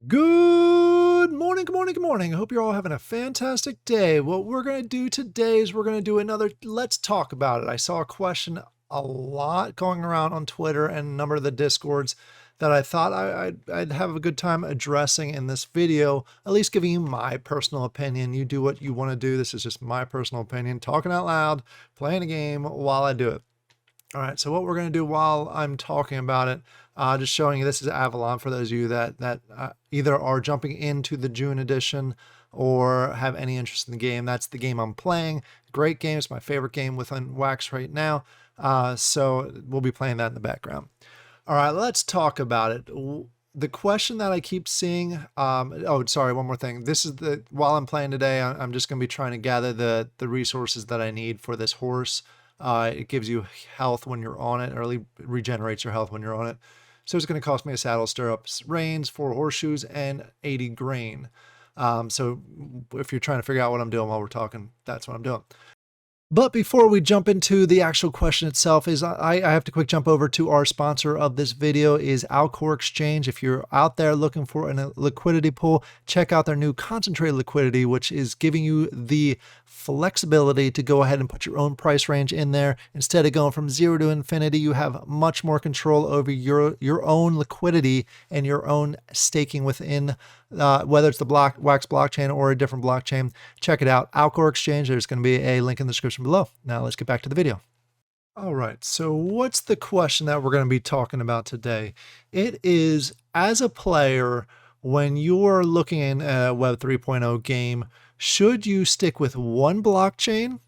Good morning, good morning, good morning. I hope you're all having a fantastic day. What we're going to do today is we're going to do another Let's Talk About It. I saw a question a lot going around on Twitter and a number of the Discords that I thought I'd have a good time addressing in this video, at least giving you my personal opinion. You do what you want to do. This is just my personal opinion, talking out loud, playing a game while I do it. All right, so what we're going to do while I'm talking about it, just showing you this is Avalon for those of you that either are jumping into the June edition or have any interest in the game. That's the game I'm playing. Great game. It's my favorite game within Wax right now. So we'll be playing that in the background. All right, let's talk about it. The question that I keep seeing, oh, sorry, one more thing. This is while I'm playing today, I'm just going to be trying to gather the resources that I need for this horse. It gives you health when you're on it, or at least regenerates your health when you're on it. So it's going to cost me a saddle, stirrups, reins, 4 horseshoes, and 80 grain. So if you're trying to figure out what I'm doing while we're talking, that's what I'm doing. But before we jump into the actual question itself, I have to quick jump over to our sponsor of this video is Alcor Exchange. If you're out there looking for a liquidity pool, check out their new concentrated liquidity, which is giving you the flexibility to go ahead and put your own price range in there. Instead of going from 0 to infinity, you have much more control over your own liquidity and your own staking within whether it's the Wax blockchain or a different blockchain. Check it out, Alcor Exchange. There's going to be a link in the description below. Now let's get back to the video. All right, so what's the question that we're going to be talking about today? It is, as a player, when you're looking in a Web 3.0 game, should you stick with one blockchain,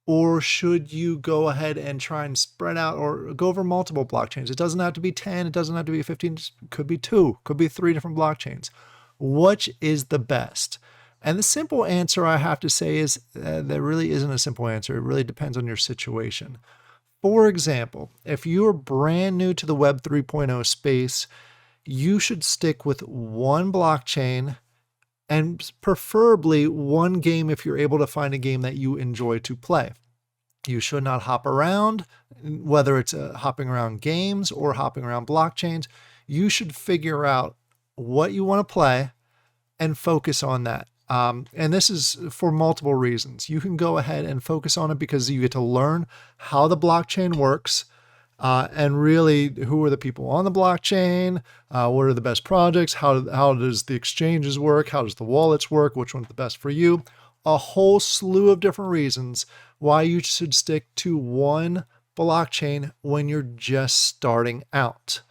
or should you go ahead and try and spread out or go over multiple blockchains? It doesn't have to be 10, it doesn't have to be 15, it could be 2, could be 3 different blockchains. Which is the best? And the simple answer I have to say is there really isn't a simple answer. It really depends on your situation. For example, if you're brand new to the Web 3.0 space, you should stick with one blockchain and preferably one game if you're able to find a game that you enjoy to play. You should not hop around, whether it's hopping around games or hopping around blockchains. You should figure out what you want to play and focus on that. And this is for multiple reasons. You can go ahead and focus on it because you get to learn how the blockchain works, and really who are the people on the blockchain, what are the best projects, how does the exchanges work, how does the wallets work, which one's the best for you. A whole slew of different reasons why you should stick to one blockchain when you're just starting out.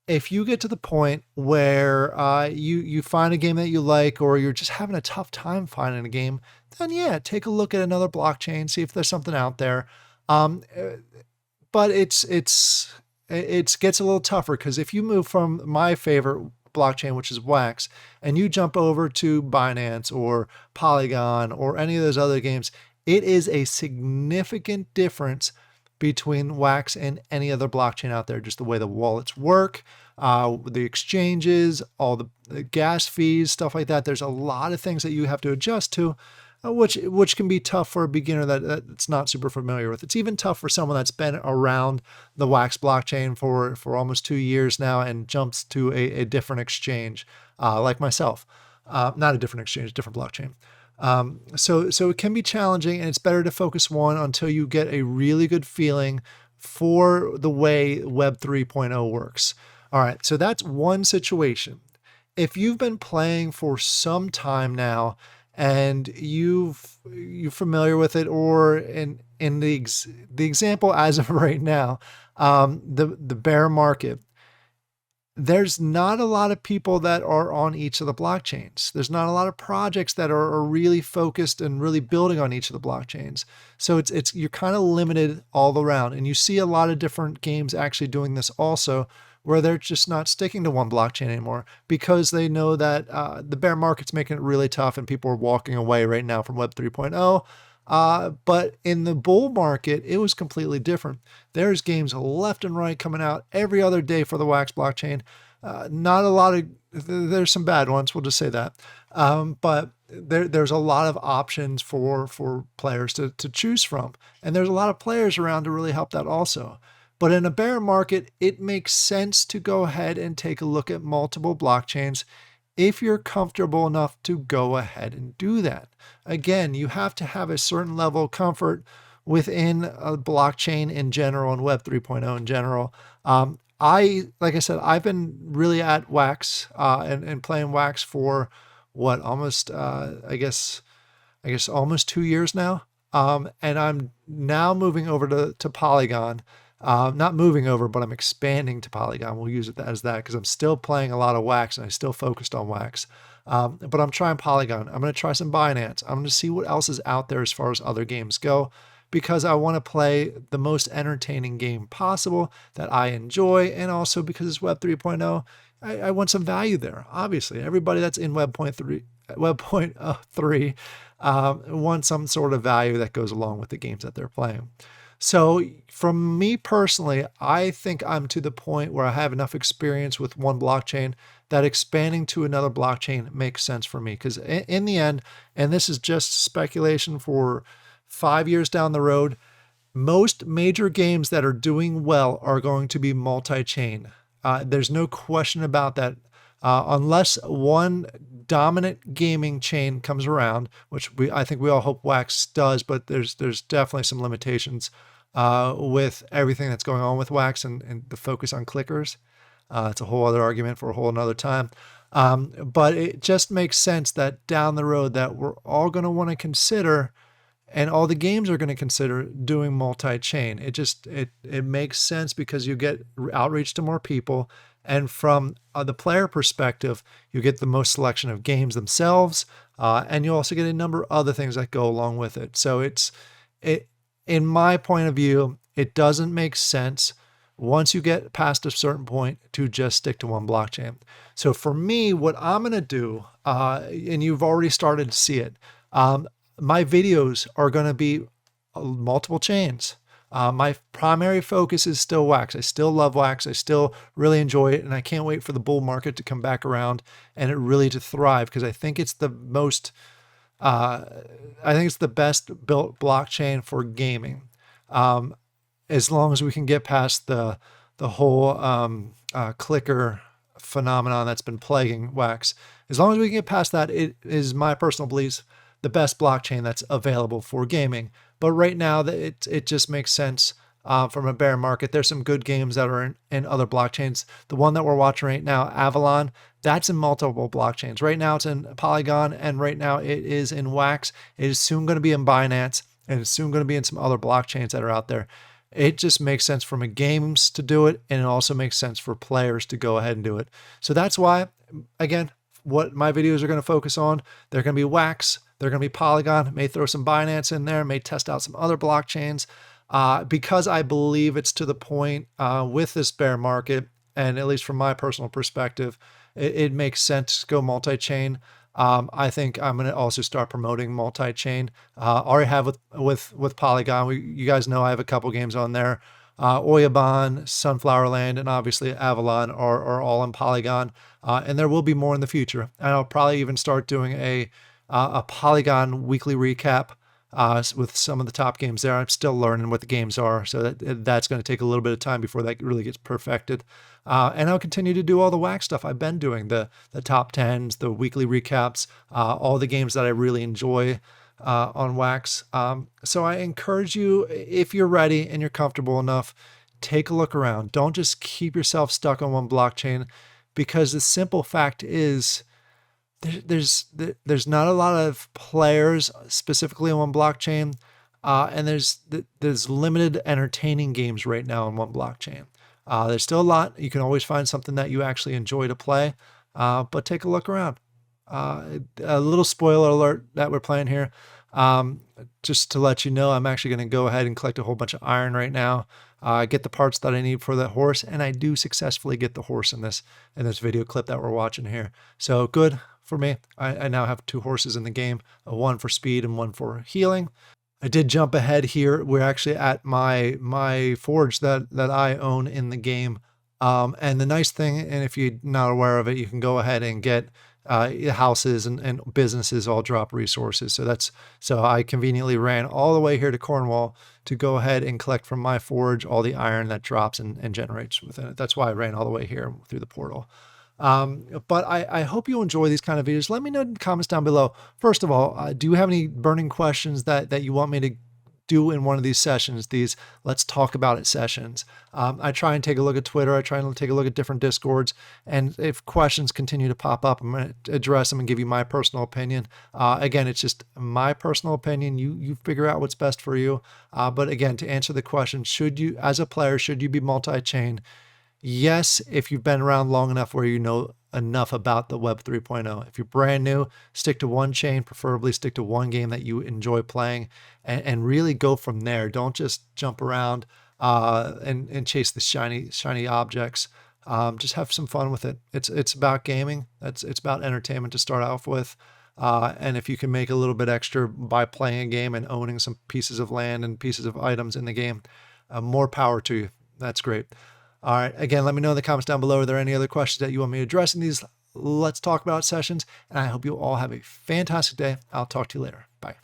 If you get to the point where you find a game that you like, or you're just having a tough time finding a game, then yeah, take a look at another blockchain, see if there's something out there. But it gets a little tougher, because if you move from my favorite blockchain, which is Wax, and you jump over to Binance or Polygon or any of those other games, it is a significant difference between Wax and any other blockchain out there. Just the way the wallets work, the exchanges, all the gas fees, stuff like that. There's a lot of things that you have to adjust to, which can be tough for a beginner that's not super familiar with. It's even tough for someone that's been around the Wax blockchain for almost 2 years now and jumps to a different exchange, like myself. Not a different exchange, different blockchain. So it can be challenging, and it's better to focus one until you get a really good feeling for the way Web 3.0 works. All right, so that's one situation. If you've been playing for some time now and you're familiar with it, or in the example as of right now, the bear market, there's not a lot of people that are on each of the blockchains. There's not a lot of projects that are really focused and really building on each of the blockchains. So you're kind of limited all around. And you see a lot of different games actually doing this also, where they're just not sticking to one blockchain anymore because they know that the bear market's making it really tough and people are walking away right now from Web 3.0. But in the bull market, it was completely different. There's games left and right coming out every other day for the Wax blockchain. Not a lot of, there's some bad ones, we'll just say that. But there's a lot of options for players to choose from. And there's a lot of players around to really help that also. But in a bear market, it makes sense to go ahead and take a look at multiple blockchains if you're comfortable enough to go ahead and do that. Again, you have to have a certain level of comfort within a blockchain in general and Web 3.0 in general. Like I said, I've been really at Wax and playing Wax for what almost, I guess almost 2 years now. And I'm now moving over to Polygon. Not moving over, but I'm expanding to Polygon. We'll use it as that because I'm still playing a lot of Wax and I still focused on Wax. But I'm trying Polygon. I'm going to try some Binance. I'm going to see what else is out there as far as other games go because I want to play the most entertaining game possible that I enjoy. And also because it's Web 3.0, I want some value there. Obviously, everybody that's in Web.3 want some sort of value that goes along with the games that they're playing. So from me personally, I think I'm to the point where I have enough experience with one blockchain that expanding to another blockchain makes sense for me. Because in the end, and this is just speculation for 5 years down the road, most major games that are doing well are going to be multi-chain. There's no question about that. Unless one dominant gaming chain comes around, which I think we all hope Wax does, but there's definitely some limitations with everything that's going on with Wax and the focus on clickers. It's a whole other argument for a whole another time. But it just makes sense that down the road that we're all going to want to consider and all the games are going to consider doing multi-chain. It makes sense because you get outreach to more people. And from the player perspective, you get the most selection of games themselves. And you also get a number of other things that go along with it. So in my point of view, it doesn't make sense once you get past a certain point to just stick to one blockchain. So for me, what I'm going to do, and you've already started to see it, my videos are going to be multiple chains. My primary focus is still Wax. I still love Wax. I still really enjoy it. And I can't wait for the bull market to come back around and it really to thrive because I think it's the best built blockchain for gaming. As long as we can get past the whole clicker phenomenon that's been plaguing Wax. As long as we can get past that, it is my personal beliefs the best blockchain that's available for gaming. But right now, it just makes sense from a bear market. There's some good games that are in other blockchains. The one that we're watching right now, Avalon, that's in multiple blockchains. Right now, it's in Polygon, and right now it is in Wax. It is soon going to be in Binance, and it's soon going to be in some other blockchains that are out there. It just makes sense from a games to do it, and it also makes sense for players to go ahead and do it. So that's why, again, what my videos are going to focus on, they're going to be Wax, they're going to be Polygon, may throw some Binance in there, may test out some other blockchains, because I believe it's to the point with this bear market, and at least from my personal perspective, it makes sense to go multi-chain. I think I'm going to also start promoting multi-chain. Already have with Polygon. You guys know I have a couple games on there. Oyabon, Sunflower Land, and obviously Avalon are all in Polygon. And there will be more in the future. And I'll probably even start doing a Polygon weekly recap with some of the top games there. I'm still learning what the games are, so that's going to take a little bit of time before that really gets perfected. And I'll continue to do all the Wax stuff I've been doing, the top 10s, the weekly recaps, all the games that I really enjoy on Wax. So I encourage you, if you're ready and you're comfortable enough, take a look around. Don't just keep yourself stuck on one blockchain, because the simple fact is there's not a lot of players specifically on one blockchain, and there's limited entertaining games right now on one blockchain. There's still a lot. You can always find something that you actually enjoy to play, but take a look around. A little spoiler alert that we're playing here. Just to let you know, I'm actually going to go ahead and collect a whole bunch of iron right now, get the parts that I need for the horse, and I do successfully get the horse in this video clip that we're watching here. So good for me. I now have 2 horses in the game, one for speed and one for healing. I did jump ahead here. We're actually at my forge that I own in the game. And the nice thing, and if you're not aware of it, you can go ahead and get houses and businesses all drop resources. So I conveniently ran all the way here to Cornwall to go ahead and collect from my forge all the iron that drops and generates within it. That's why I ran all the way here through the portal. But I hope you enjoy these kind of videos. Let me know in the comments down below. First of all, do you have any burning questions that you want me to do in one of these sessions, these let's talk about it sessions? I try and take a look at Twitter. I try and take a look at different Discords. And if questions continue to pop up, I'm going to address them and give you my personal opinion. Again, it's just my personal opinion. You figure out what's best for you. But again, to answer the question, should you, as a player, should you be multi-chain? Yes, if you've been around long enough where you know enough about the Web 3.0. If you're brand new, stick to one chain, preferably stick to one game that you enjoy playing, and really go from there. Don't just jump around and chase the shiny objects. Just have some fun with it. It's about gaming. It's about entertainment to start off with. And if you can make a little bit extra by playing a game and owning some pieces of land and pieces of items in the game, more power to you. That's great. All right. Again, let me know in the comments down below. Are there any other questions that you want me to address in these Let's Talk About sessions? And I hope you all have a fantastic day. I'll talk to you later. Bye.